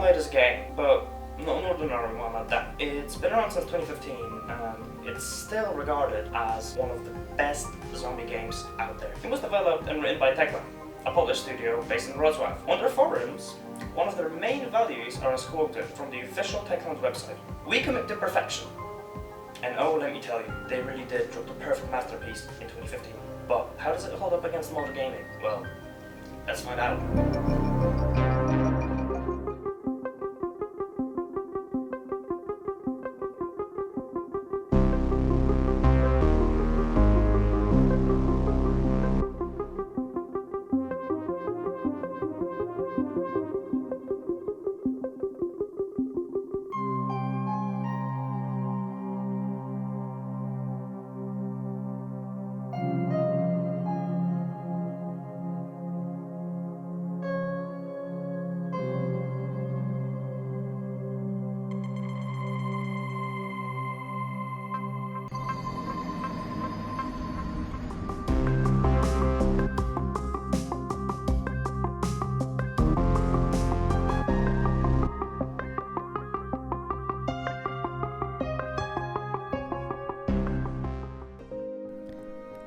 played as a game, but not an ordinary one at that. It's been around since 2015, and it's still regarded as one of the best zombie games out there. It was developed and written by Techland, a Polish studio based in Wrocław. On their forums, one of their main values are as quoted from the official Techland website. We commit to perfection. And oh, let me tell you, they really did drop the perfect masterpiece in 2015. But how does it hold up against modern gaming? Well, let's find out.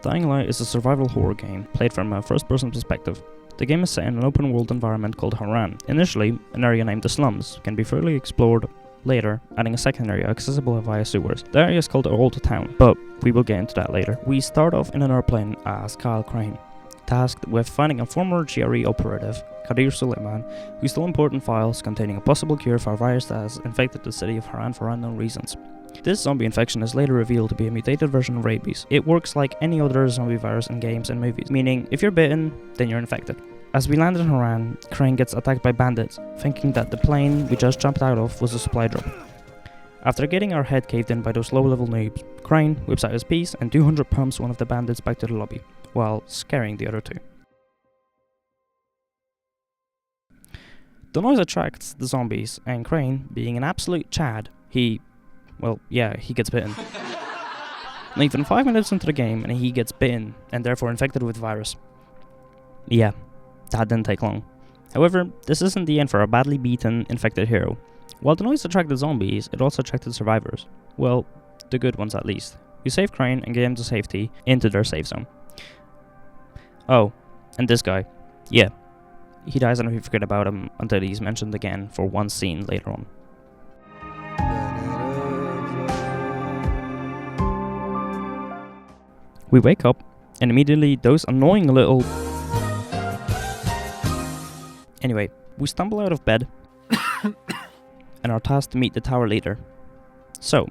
Dying Light is a survival horror game played from a first-person perspective. The game is set in an open-world environment called Harran. Initially, an area named the Slums can be further explored later, adding a second area accessible via sewers. The area is called Old Town, but we will get into that later. We start off in an airplane as Kyle Crane, tasked with finding a former GRE operative, Kadir Suleiman, who stole important files containing a possible cure for a virus that has infected the city of Harran for unknown reasons. This zombie infection is later revealed to be a mutated version of rabies. It works like any other zombie virus in games and movies, meaning if you're bitten, then you're infected. As we land in Harran, Crane gets attacked by bandits, thinking that the plane we just jumped out of was a supply drop. After getting our head caved in by those low-level noobs, Crane whips out his piece and 200 pumps one of the bandits back to the lobby, while scaring the other two. The noise attracts the zombies, and Crane, being an absolute Chad, he gets bitten. Not even 5 minutes into the game and he gets bitten, and therefore infected with virus. Yeah, that didn't take long. However, this isn't the end for a badly beaten, infected hero. While the noise attracted zombies, it also attracted survivors. Well, the good ones at least. We save Crane and get him to safety, into their safe zone. Oh, and this guy. Yeah, he dies and we forget about him until he's mentioned again for one scene later on. We wake up, and immediately those annoying little... Anyway, we stumble out of bed, and are tasked to meet the tower leader. So,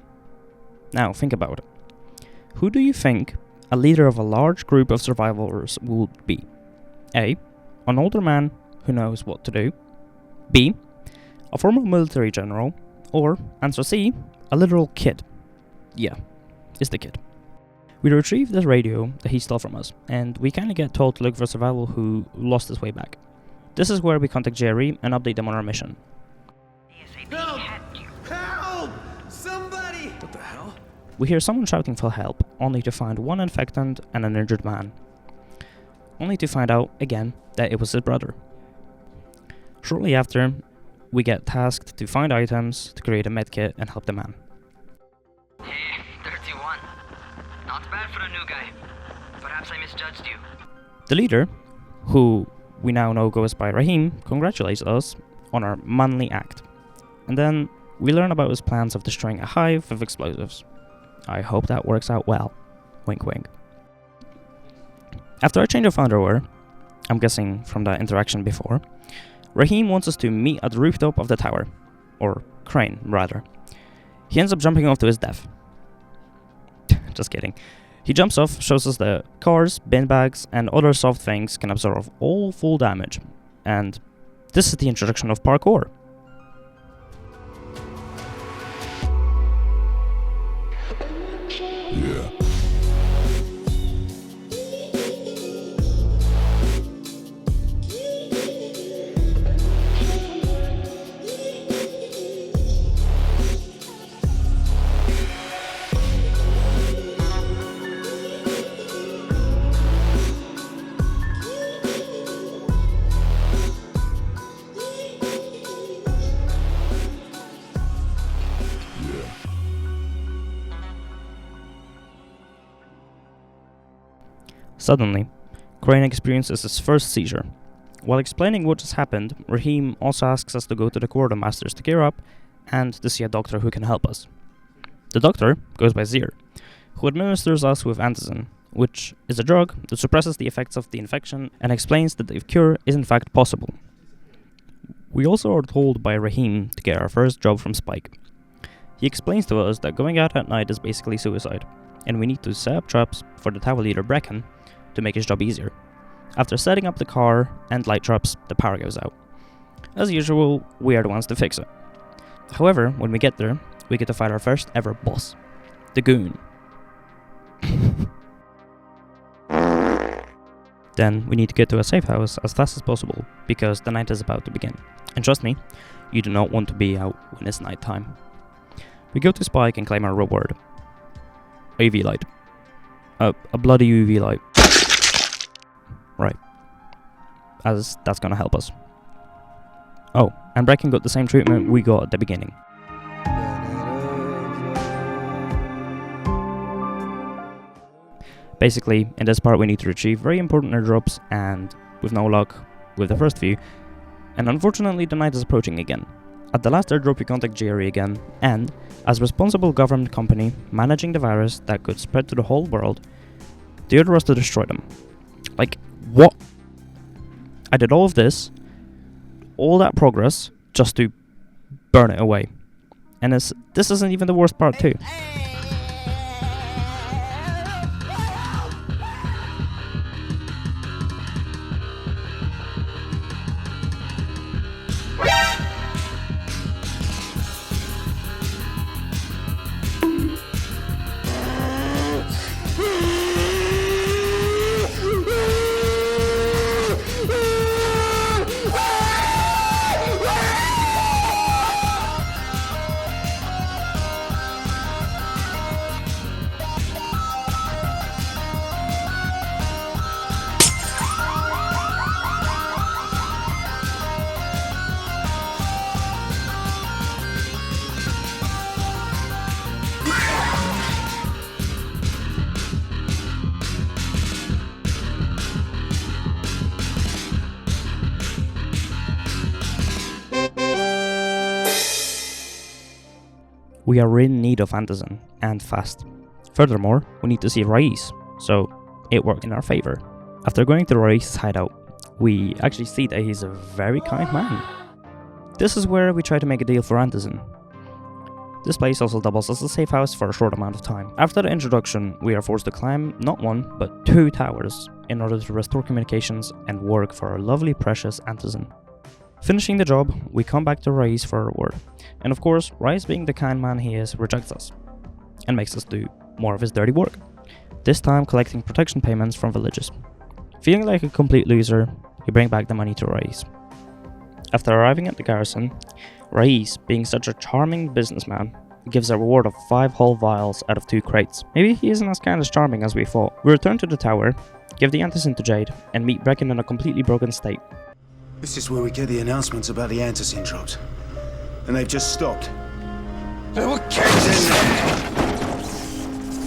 now think about it. Who do you think a leader of a large group of survivors would be? A. An older man who knows what to do. B. A former military general. Or, answer C, a literal kid. Yeah, it's the kid. We retrieve this radio that he stole from us, and we kinda get told to look for a survivor who lost his way back. This is where we contact Jerry and update them on our mission. Help! Help! Somebody! What the hell? We hear someone shouting for help, only to find one infectant and an injured man. Only to find out, again, that it was his brother. Shortly after, we get tasked to find items, to create a medkit and help the man. Hey, 31. Not bad for a new guy. Perhaps I misjudged you. The leader, who we now know goes by Rahim, congratulates us on our manly act. And then we learn about his plans of destroying a hive with explosives. I hope that works out well. Wink wink. After a change of underwear, I'm guessing from that interaction before, Rahim wants us to meet at the rooftop of the tower. Or Crane, rather. He ends up jumping off to his death. Just kidding. He jumps off, shows us that cars, bin bags, and other soft things can absorb all full damage. And this is the introduction of parkour. Yeah. Suddenly, Crane experiences his first seizure. While explaining what has happened, Raheem also asks us to go to the quartermasters to gear up and to see a doctor who can help us. The doctor goes by Zir, who administers us with antizin, which is a drug that suppresses the effects of the infection and explains that the cure is in fact possible. We also are told by Raheem to get our first job from Spike. He explains to us that going out at night is basically suicide, and we need to set up traps for the tower leader Brecken to make his job easier. After setting up the car and light traps, the power goes out. As usual, we are the ones to fix it. However, when we get there, we get to fight our first ever boss, the Goon. Then we need to get to a safe house as fast as possible, because the night is about to begin. And trust me, you do not want to be out when it's night time. We go to Spike and claim our reward. A UV light. A bloody UV light. Right. As that's gonna help us. Oh, and Brecken got the same treatment we got at the beginning. Basically, in this part we need to retrieve very important airdrops, and with no luck with the first few, and unfortunately the night is approaching again. At the last airdrop we contact Jerry again, and, as responsible government company managing the virus that could spread to the whole world, they order us to destroy them. Like, what? I did all of this, all that progress, just to burn it away. And this isn't even the worst part too. We are in need of antizin, and fast. Furthermore, we need to see Rais, so it worked in our favor. After going to Rais' hideout, we actually see that he's a very kind man. This is where we try to make a deal for antizin. This place also doubles as a safe house for a short amount of time. After the introduction, we are forced to climb not one, but 2 towers in order to restore communications and work for our lovely precious antizin. Finishing the job, we come back to Rais for a reward. And of course, Rais, being the kind man he is, rejects us and makes us do more of his dirty work, this time collecting protection payments from villages. Feeling like a complete loser, we bring back the money to Rais. After arriving at the garrison, Rais, being such a charming businessman, gives a reward of 5 whole vials out of 2 crates. Maybe he isn't as kind as charming as we thought. We return to the tower, give the antizin to Jade, and meet Brecken in a completely broken state. This is where we get the announcements about the antizin drops. And they've just stopped. There were kids in there!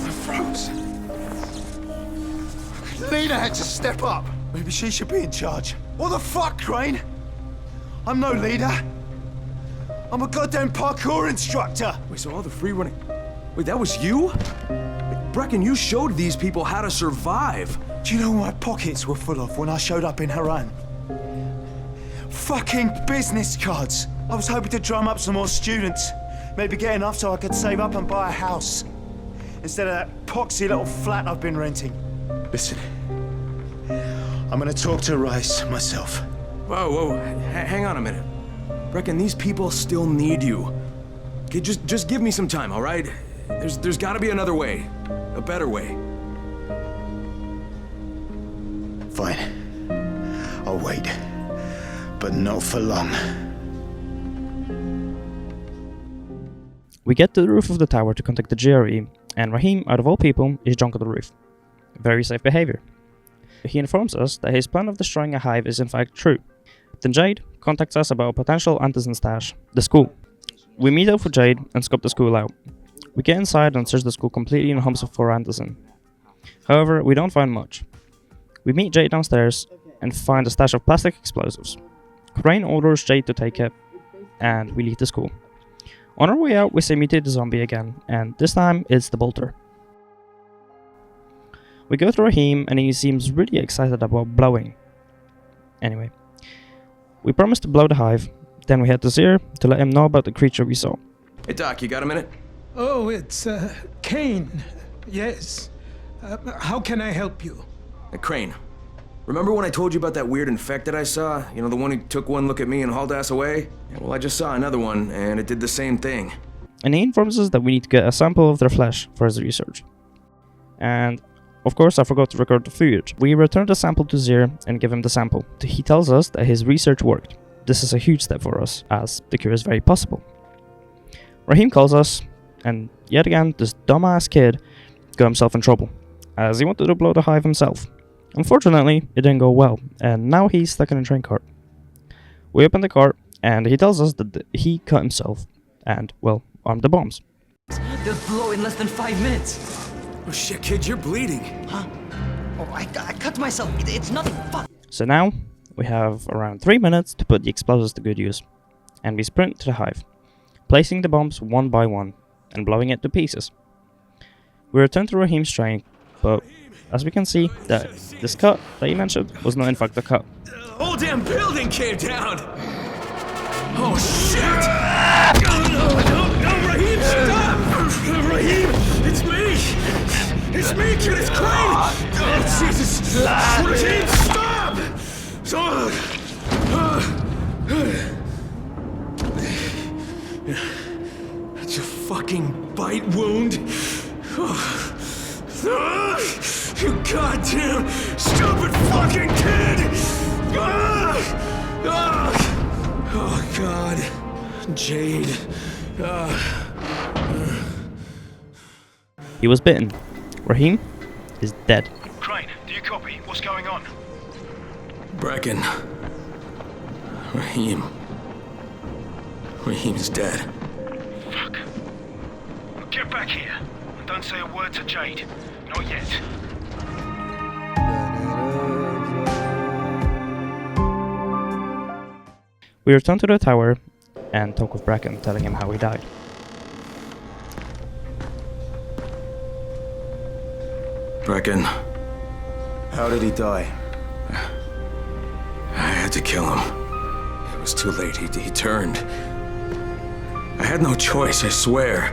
I froze. Lena had to step up. Maybe she should be in charge. What the fuck, Crane? I'm no leader. I'm a goddamn parkour instructor. Wait, so all the free running... Wait, that was you? Brecken, you showed these people how to survive. Do you know what my pockets were full of when I showed up in Haran? Fucking business cards. I was hoping to drum up some more students. Maybe get enough so I could save up and buy a house. Instead of that poxy little flat I've been renting. Listen, I'm gonna talk to Rais myself. Whoa, hang on a minute. Brecken, these people still need you. Okay, just give me some time, all right? There's gotta be another way. A better way. Fine. I'll wait. But not for long. We get to the roof of the tower to contact the GRE, and Raheem, out of all people, is drunk on the roof. Very safe behavior. He informs us that his plan of destroying a hive is in fact true. Then Jade contacts us about a potential antizin stash, the school. We meet up with Jade and scope the school out. We get inside and search the school completely in hopes for antizin. However, we don't find much. We meet Jade downstairs and find a stash of plastic explosives. Crane orders Jade to take it, and we leave the school. On our way out, we see mutated zombie again, and this time it's the Bolter. We go to Rahim, and he seems really excited about blowing. Anyway, we promise to blow the hive, then we head to Zir to let him know about the creature we saw. Hey, Doc, you got a minute? Oh, it's, Kane. Yes. How can I help you? Hey, Crane. Remember when I told you about that weird infected I saw? You know, the one who took one look at me and hauled ass away? Yeah, well, I just saw another one, and it did the same thing. And he informs us that we need to get a sample of their flesh for his research. And, of course, I forgot to record the footage. We return the sample to Zir and give him the sample. He tells us that his research worked. This is a huge step for us, as the cure is very possible. Rahim calls us, and yet again, this dumbass kid got himself in trouble, as he wanted to blow the hive himself. Unfortunately, it didn't go well, and now he's stuck in a train cart. We open the cart, and he tells us that he cut himself, and, well, armed the bombs. They'll blow in less than 5 minutes. Oh shit, kid, you're bleeding. Huh? Oh, I cut myself. It's nothing. Fuck. So now, we have around 3 minutes to put the explosives to good use, and we sprint to the hive, placing the bombs one by one, and blowing it to pieces. We return to Rahim's train, but as we can see, that this cut that he mentioned was not in fact a cut. The whole damn building came down! Oh shit! No, Rahim, stop! Rahim, it's me! It's me, kid, it's Crane! Oh, Jesus! Rahim, stop! That's a fucking bite wound. You goddamn stupid fucking kid! Oh god. Jade. He was bitten. Rahim is dead. Crane, do you copy? What's going on? Brecken. Rahim's dead. Fuck. Get back here. And don't say a word to Jade. Not yet. We return to the tower and talk with Brecken, telling him how he died. Brecken. How did he die? I had to kill him. It was too late. He turned. I had no choice, I swear.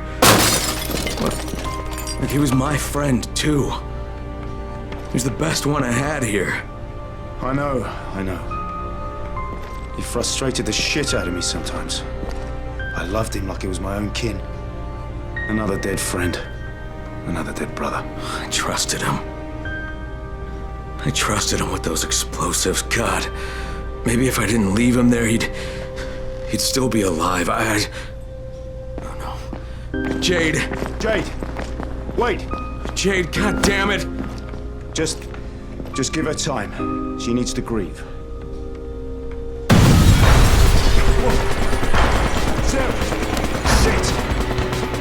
Like, he was my friend, too. He was the best one I had here. I know. He frustrated the shit out of me sometimes. I loved him like he was my own kin. Another dead friend. Another dead brother. I trusted him. I trusted him with those explosives. God, maybe if I didn't leave him there, he'd still be alive. Oh no. Jade! Wait! Jade, god damn it! Just give her time. She needs to grieve. Sarah! Shit!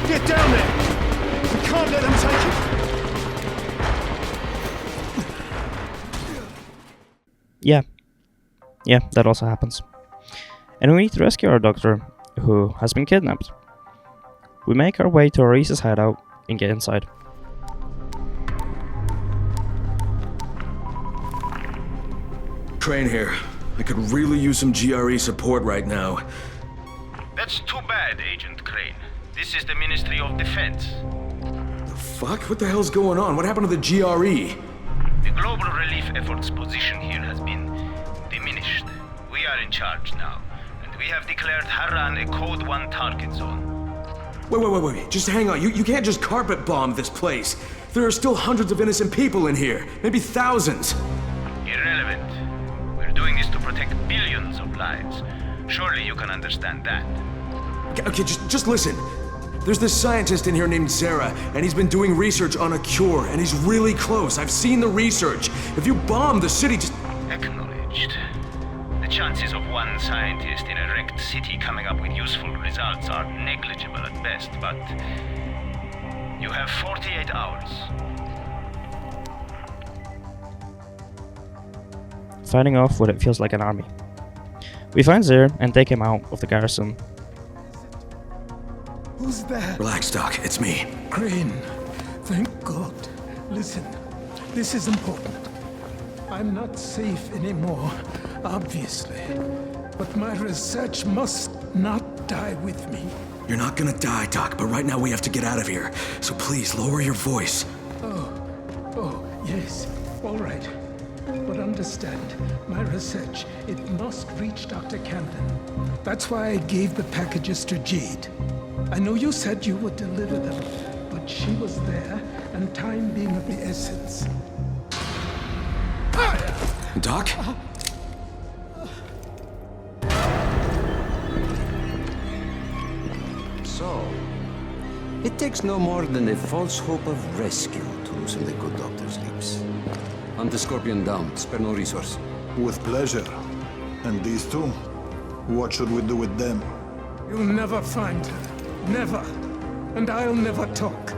Get down there! We can't let them take it! Yeah, that also happens. And we need to rescue our doctor, who has been kidnapped. We make our way to Arisa's hideout and get inside. Crane here. I could really use some GRE support right now. That's too bad, Agent Crane. This is the Ministry of Defense. The fuck? What the hell's going on? What happened to the GRE? The global relief efforts position here has been diminished. We are in charge now, and we have declared Harran a Code 1 target zone. Wait. Just hang on. You can't just carpet bomb this place. There are still hundreds of innocent people in here. Maybe thousands. Irrelevant. We're doing this to protect billions of lives. Surely you can understand that. Okay, just listen. There's this scientist in here named Zera, and he's been doing research on a cure, and he's really close. I've seen the research. If you bomb the city, just... Acknowledged. The chances of one scientist in a wrecked city coming up with useful results are negligible at best, but you have 48 hours. fighting off what it feels like an army. We find Zir and take him out of the garrison. Who's there? Relax, Doc. It's me. Crane. Thank God. Listen, this is important. I'm not safe anymore, obviously. But my research must not die with me. You're not gonna die, Doc, but right now we have to get out of here. So please, lower your voice. Oh, yes. All right. But understand, my research, it must reach Dr. Camden. That's why I gave the packages to Jade. I know you said you would deliver them, but she was there, and time being of the essence. Doc? So, it takes no more than a false hope of rescue to loosen the good doctor's lips. Hunt the Scorpion down. Spare no resource. With pleasure. And these two? What should we do with them? You'll never find her. Never. And I'll never talk.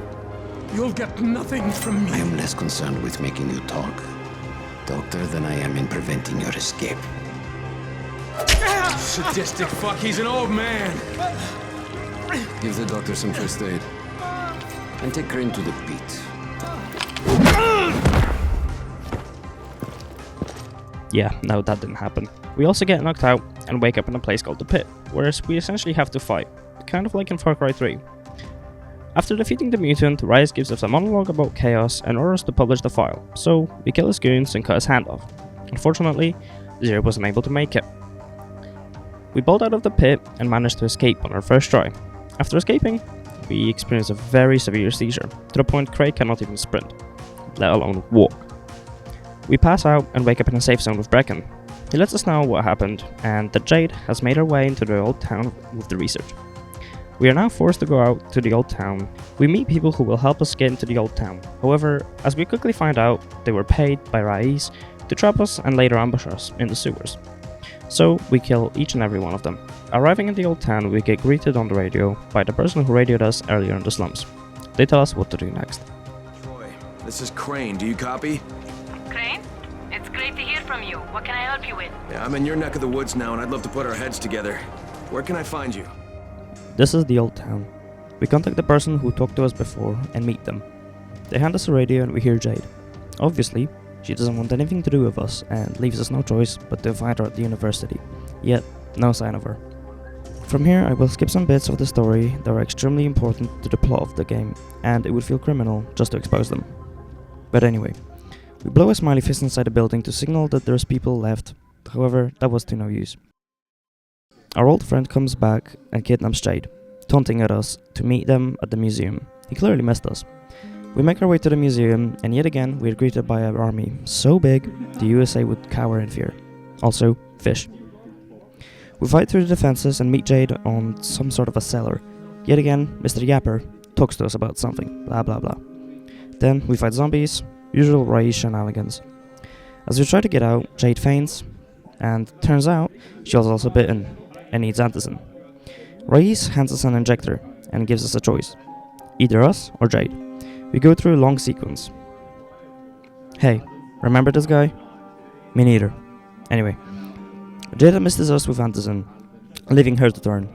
You'll get nothing from me. I am less concerned with making you talk, Doctor, than I am in preventing your escape. Sadistic fuck, he's an old man. Give the doctor some first aid. And take Crane to the pit. Yeah, no, that didn't happen. We also get knocked out and wake up in a place called the Pit, where we essentially have to fight, kind of like in Far Cry 3. After defeating the mutant, Rais gives us a monologue about chaos and orders to publish the file, so we kill his goons and cut his hand off. Unfortunately, Zir wasn't able to make it. We bolt out of the pit and manage to escape on our first try. After escaping, we experience a very severe seizure, to the point Craig cannot even sprint, let alone walk. We pass out and wake up in a safe zone with Brecken. He lets us know what happened and that Jade has made her way into the old town with the research. We are now forced to go out to the old town. We meet people who will help us get into the old town. However, as we quickly find out, they were paid by Rais to trap us and later ambush us in the sewers. So we kill each and every one of them. Arriving in the old town, we get greeted on the radio by the person who radioed us earlier in the slums. They tell us what to do next. Troy, this is Crane. Do you copy? Crane? It's great to hear from you. What can I help you with? Yeah, I'm in your neck of the woods now, and I'd love to put our heads together. Where can I find you? This is the old town. We contact the person who talked to us before and meet them. They hand us a radio and we hear Jade. Obviously, she doesn't want anything to do with us and leaves us no choice but to find her at the university. Yet, no sign of her. From here, I will skip some bits of the story that are extremely important to the plot of the game, and it would feel criminal just to expose them. But anyway, we blow a smiley fist inside the building to signal that there's people left. However, that was to no use. Our old friend comes back and kidnaps Jade, taunting at us to meet them at the museum. He clearly missed us. We make our way to the museum, and yet again we are greeted by an army so big the USA would cower in fear. Also, fish. We fight through the defenses and meet Jade on some sort of a cellar. Yet again, Mr. Yapper talks to us about something, blah blah blah. Then we fight zombies, usual Rais shenanigans. As we try to get out, Jade faints, and turns out she was also bitten and needs antizin. Rais hands us an injector and gives us a choice, either us or Jade. We go through a long sequence. Hey, remember this guy? Me neither. Anyway, Jade misses us with antizin, leaving her to turn,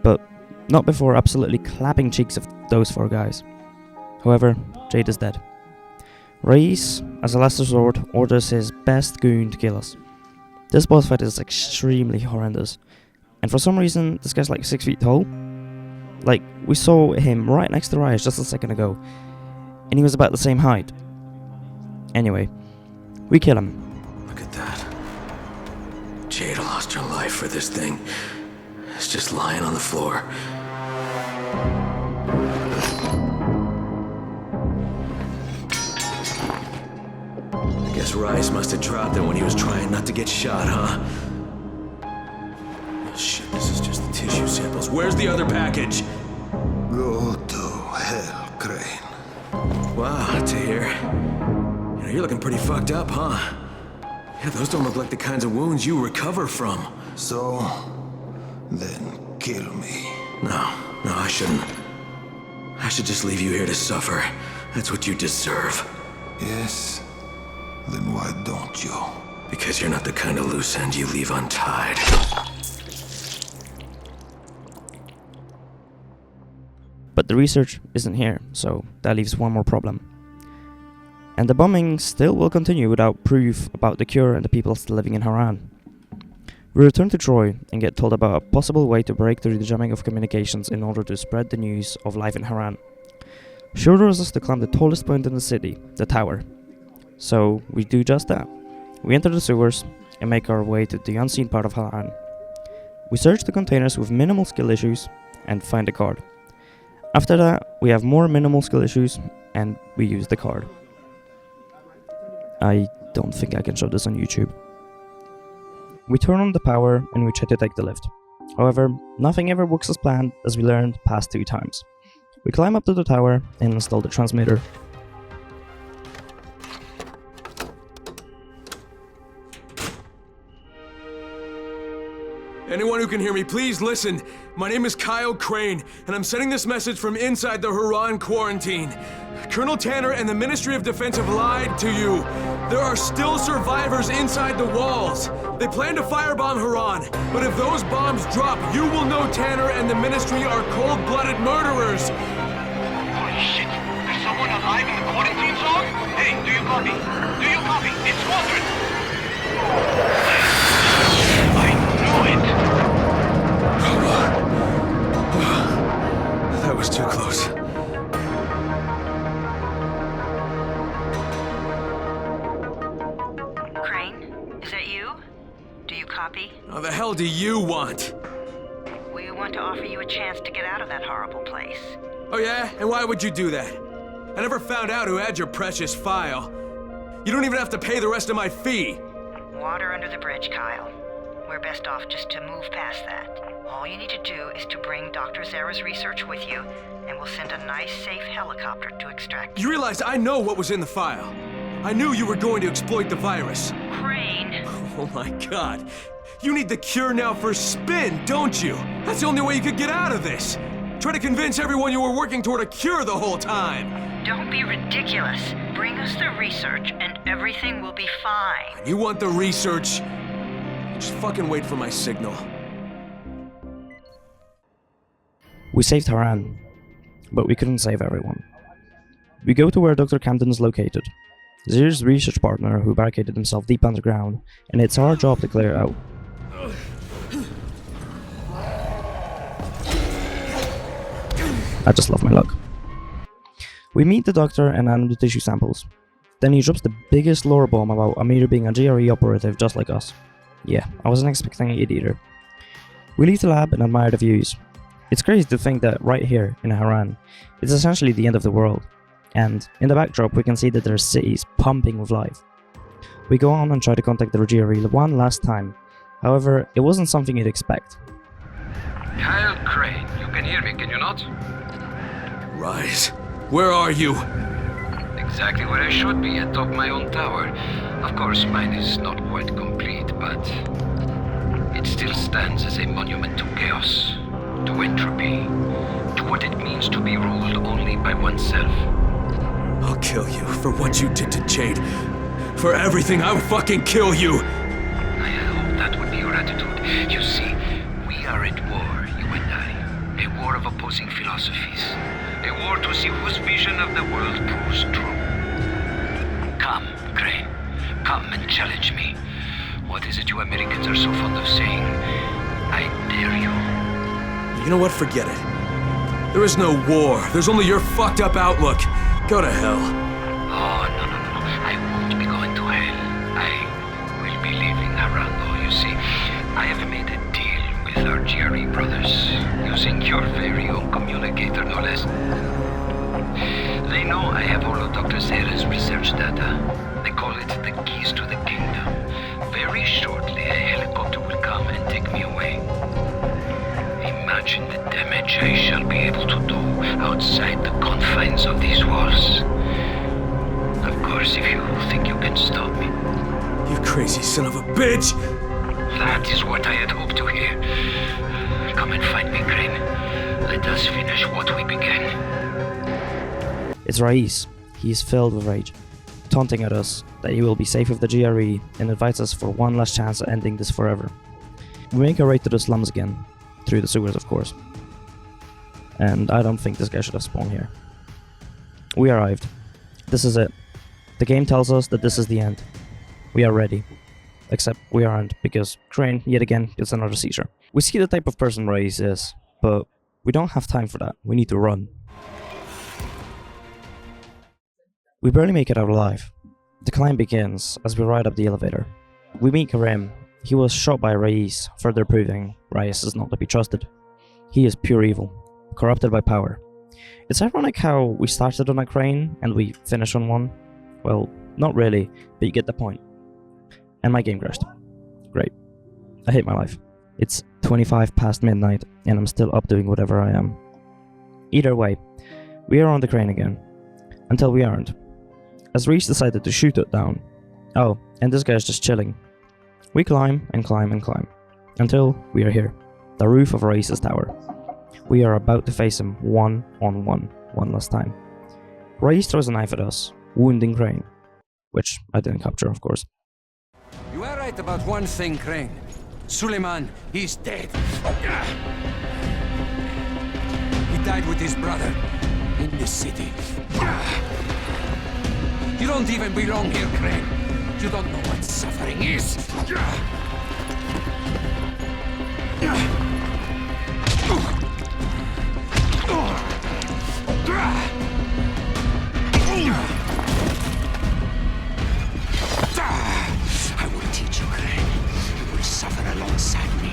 but not before absolutely clapping cheeks of those four guys. However, Jade is dead. Rais, as a last resort, orders his best goon to kill us. This boss fight is extremely horrendous, and for some reason, this guy's like 6 feet tall. Like, we saw him right next to Rais just a second ago, and he was about the same height. Anyway, we kill him. Look at that. Jade lost her life for this thing. It's just lying on the floor. I guess Rais must have dropped it when he was trying not to get shot, huh? Oh, shit, this is just the tissue samples. Where's the other package? Go to hell, Crane. Wow, Tahir. You know, you're looking pretty fucked up, huh? Yeah, those don't look like the kinds of wounds you recover from. So, then kill me. No, I shouldn't. I should just leave you here to suffer. That's what you deserve. Yes? Then why don't you? Because you're not the kind of loose end you leave untied. But the research isn't here, so that leaves one more problem. And the bombing still will continue without proof about the cure and the people still living in Haran. We return to Troy and get told about a possible way to break through the jamming of communications in order to spread the news of life in Haran. She orders us to climb the tallest point in the city, the tower. So we do just that. We enter the sewers and make our way to the unseen part of Haran. We search the containers with minimal skill issues and find the card. After that, we have more minimal skill issues and we use the card. I don't think I can show this on YouTube. We turn on the power and we try to take the lift. However, nothing ever works as planned, as we learned past 2 times. We climb up to the tower and install the transmitter. Anyone who can hear me, please listen. My name is Kyle Crane, and I'm sending this message from inside the Haran quarantine. Colonel Tanner and the Ministry of Defense have lied to you. There are still survivors inside the walls. They plan to firebomb Haran, but if those bombs drop, you will know Tanner and the Ministry are cold-blooded murderers. Holy shit! There's someone alive in the quarantine zone? Hey, do you copy? Do you copy? It's Waldron! I knew it! That was too close. Crane, is that you? Do you copy? How the hell do you want? We want to offer you a chance to get out of that horrible place. Oh yeah? And why would you do that? I never found out who had your precious file. You don't even have to pay the rest of my fee. Water under the bridge, Kyle. We're best off just to move past that. All you need to do is to bring Dr. Zara's research with you, and we'll send a nice, safe helicopter to extract You realize I know what was in the file. I knew you were going to exploit the virus. Crane! Oh my god. You need the cure now for spin, don't you? That's the only way you could get out of this. Try to convince everyone you were working toward a cure the whole time. Don't be ridiculous. Bring us the research, and everything will be fine. You want the research? Just fucking wait for my signal. We saved Haran, but we couldn't save everyone. We go to where Dr. Camden is located, Zir's research partner who barricaded himself deep underground, and it's our job to clear it out. I just love my luck. We meet the doctor and hand him the tissue samples. Then he drops the biggest lore bomb about Amir being a GRE operative just like us. Yeah, I wasn't expecting it either. We leave the lab and admire the views. It's crazy to think that right here in Haran, it's essentially the end of the world. And in the backdrop we can see that there's cities pumping with life. We go on and try to contact the GRE one last time. However, it wasn't something you'd expect. Kyle Crane, you can hear me, can you not? Rise. Where are you? Exactly where I should be, atop my own tower. Of course, mine is not quite complete, but it still stands as a monument to chaos, to entropy, to what it means to be ruled only by oneself. I'll kill you for what you did to Jade. For everything, I'll fucking kill you! I hope that would be your attitude. You see, we are at war, you and I. A war of opposing philosophies. A war to see whose vision of the world proves true. Come, Crane. Come and challenge me. What is it you Americans are so fond of saying? I dare you. You know what? Forget it. There is no war. There's only your fucked up outlook. Go to hell. Oh, no. I won't be going to hell. I will be leaving Arando. You see, I have made a deal with our GRE brothers, using your very own communicator, no less. They know I have all of Dr. Zara's research data. They call it the keys to the kingdom. Very shortly, a helicopter will come and take me away. Imagine the damage I shall be able to do outside the confines of these walls. Of course, if you think you can stop me. You crazy son of a bitch! That is what I had hoped to hear. Come and find me, Crane. Let us finish what we began. It's Rais. He is filled with rage. taunting at us that he will be safe with the GRE and invites us for one last chance at ending this forever. We make our way to the slums again, through the sewers of course. And I don't think this guy should have spawned here. We arrived. This is it. The game tells us that this is the end. We are ready. Except we aren't, because Crane, yet again, gets another seizure. We see the type of person Reyes is, but we don't have time for that. We need to run. We barely make it out alive. The climb begins as we ride up the elevator. We meet Karim. He was shot by Reyes, further proving Reyes is not to be trusted. He is pure evil, corrupted by power. It's ironic how we started on a crane and we finish on one. Well, not really, but you get the point. And my game crashed. Great. I hate my life. It's 25 past midnight and I'm still up doing whatever I am. Either way, we are on the crane again. Until we aren't. As Reese decided to shoot it down. Oh, and this guy's just chilling. We climb and climb and climb. Until we are here. The roof of Reese's tower. We are about to face him one-on-one one last time. Reese throws a knife at us, wounding Crane. Which I didn't capture, of course. You are right about one thing, Crane. Suleiman, he's dead. He died with his brother in this city. You don't even belong here, Crane. You don't know what suffering is. I will teach you, Crane. You will suffer alongside me.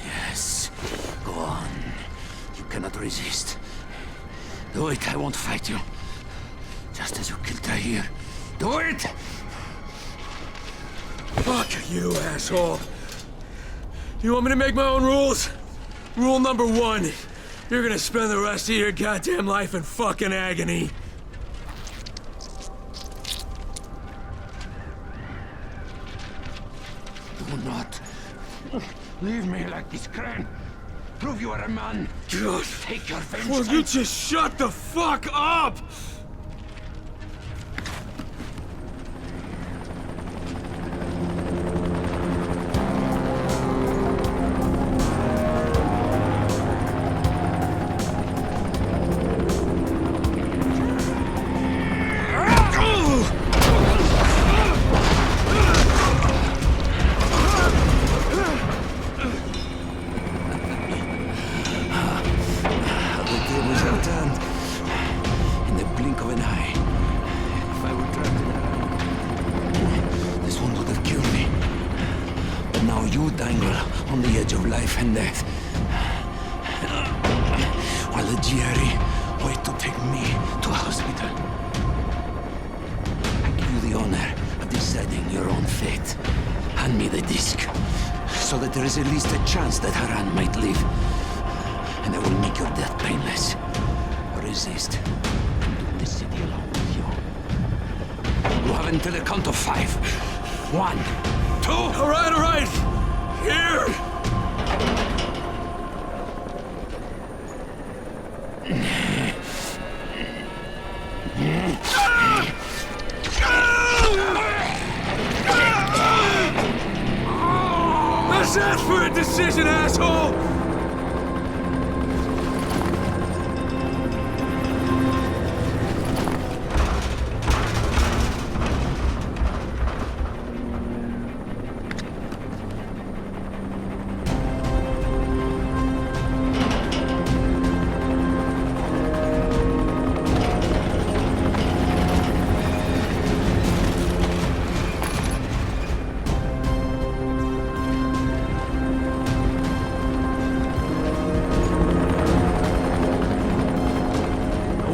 Yes, go on. You cannot resist. Do it, I won't fight you. Just as you killed Tahir. Do it! Fuck you, asshole. You want me to make my own rules? Rule number 1. You're gonna spend the rest of your goddamn life in fucking agony. Do not leave me like this, Crane. Prove you are a man. God. Take your vengeance. Will you just shut the fuck up? On the edge of life and death. While the GRE wait to take me to a hospital. I give you the honor of deciding your own fate. Hand me the disc, so that there is at least a chance that Harran might live. And I will make your death painless. Resist, and do the city along with you. You have until the count of 5. 1, 2... All right! Here! Let's ask for a decision, asshole!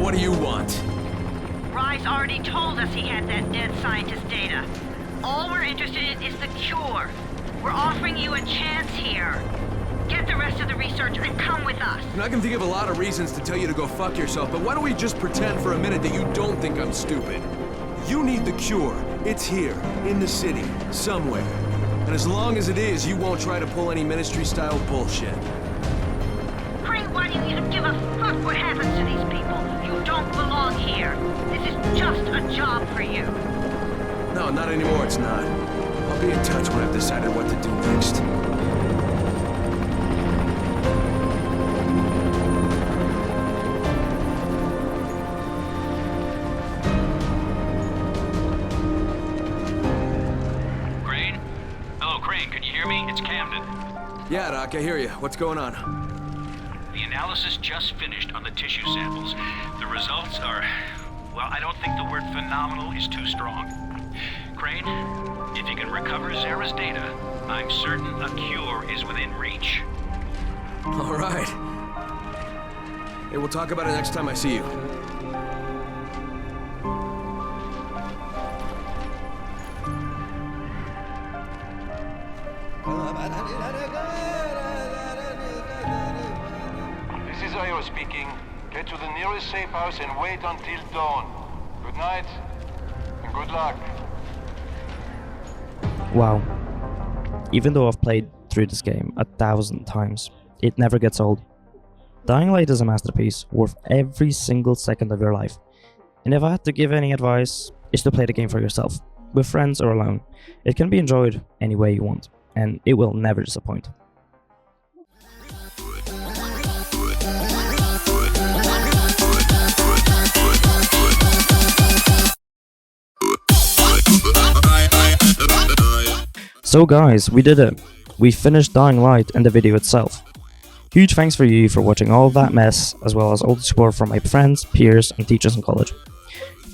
What do you want? Rise already told us he had that dead scientist data. All we're interested in is the cure. We're offering you a chance here. Get the rest of the research and come with us. And I can think of a lot of reasons to tell you to go fuck yourself, but why don't we just pretend for a minute that you don't think I'm stupid? You need the cure. It's here, in the city, somewhere. And as long as it is, you won't try to pull any ministry-style bullshit. Crane, why do you even give a fuck what happens to these people? You don't belong here. This is just a job for you. No, not anymore, it's not. I'll be in touch when I've decided what to do next. Crane? Hello, Crane, can you hear me? It's Camden. Yeah, Doc, I hear you. What's going on? The analysis just finished on the tissue samples. The results are... well, I don't think the word phenomenal is too strong. Crane, if you can recover Zara's data, I'm certain a cure is within reach. All right. Hey, we'll talk about it next time I see you. This is Io speaking. Get to the nearest safe house and wait until dawn. Good night, and good luck. Wow. Even though I've played through this game 1,000 times, it never gets old. Dying Light is a masterpiece, worth every single second of your life. And if I had to give any advice, it's to play the game for yourself, with friends or alone. It can be enjoyed any way you want, and it will never disappoint. So guys, we did it. We finished Dying Light and the video itself. Huge thanks for you for watching all of that mess, as well as all the support from my friends, peers and teachers in college.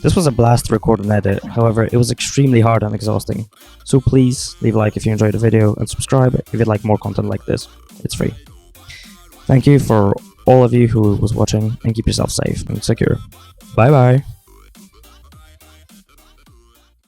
This was a blast to record and edit, however it was extremely hard and exhausting. So please leave a like if you enjoyed the video and subscribe if you'd like more content like this. It's free. Thank you for all of you who was watching, and keep yourself safe and secure. Bye bye.